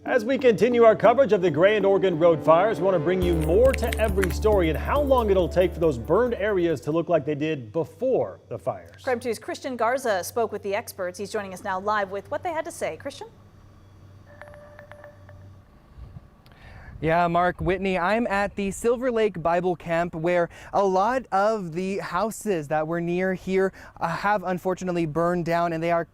As we continue our coverage of the Grand Oregon road fires, we want to bring you more to every story and how long it'll take for those burned areas to look like they did before the fires. KREM 2's Christian Garza spoke with the experts. He's joining us now live with what they had to say. Christian? Yeah, Mark, Whitney, I'm at the Silver Lake Bible Camp where a lot of the houses that were near here have unfortunately burned down, and they are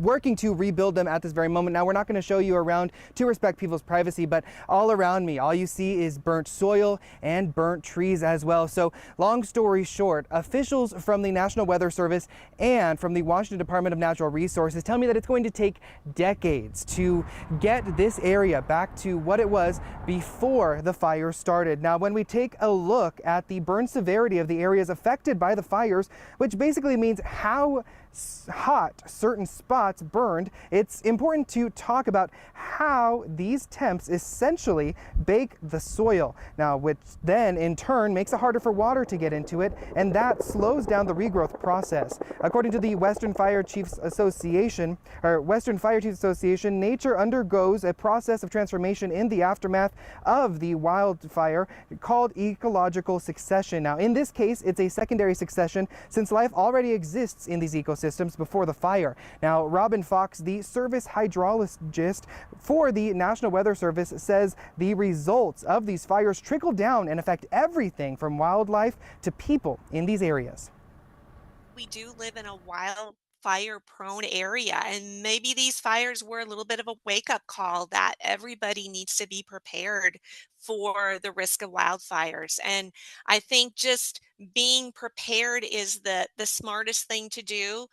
working to rebuild them at this very moment. Now, we're not going to show you around to respect people's privacy, but all around me, all you see is burnt soil and burnt trees as well. So long story short, officials from the National Weather Service and from the Washington Department of Natural Resources tell me that it's going to take decades to get this area back to what it was before the fire started. Now, when we take a look at the burn severity of the areas affected by the fires, which basically means how hot certain spots burned, it's important to talk about how these temps essentially bake the soil. Now, which then in turn makes it harder for water to get into it, and that slows down the regrowth process. According to the Western Fire Chiefs Association, nature undergoes a process of transformation in the aftermath of the wildfire called ecological succession. Now, in this case, it's a secondary succession since life already exists in these ecosystems before the fire. Now, Robin Fox, the service hydrologist for the National Weather Service, says the results of these fires trickle down and affect everything from wildlife to people in these areas. We do live in a wildfire prone area, and maybe these fires were a little bit of a wake-up call that everybody needs to be prepared for the risk of wildfires. And I think just being prepared is the smartest thing to do.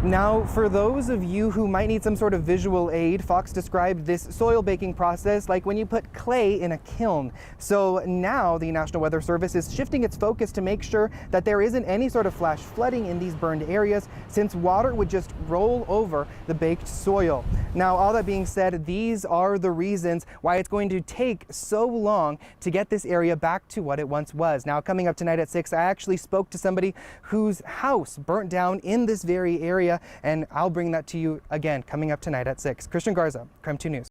Now, for those of you who might need some sort of visual aid, Fox described this soil baking process like when you put clay in a kiln. So now the National Weather Service is shifting its focus to make sure that there isn't any sort of flash flooding in these burned areas, since water would just roll over the baked soil. Now, all that being said, these are the reasons why it's going to take so long to get this area back to what it once was. Now, coming up tonight at 6, I actually spoke to somebody whose house burnt down in this very area, and I'll bring that to you again coming up tonight at 6. Christian Garza, KREM 2 News.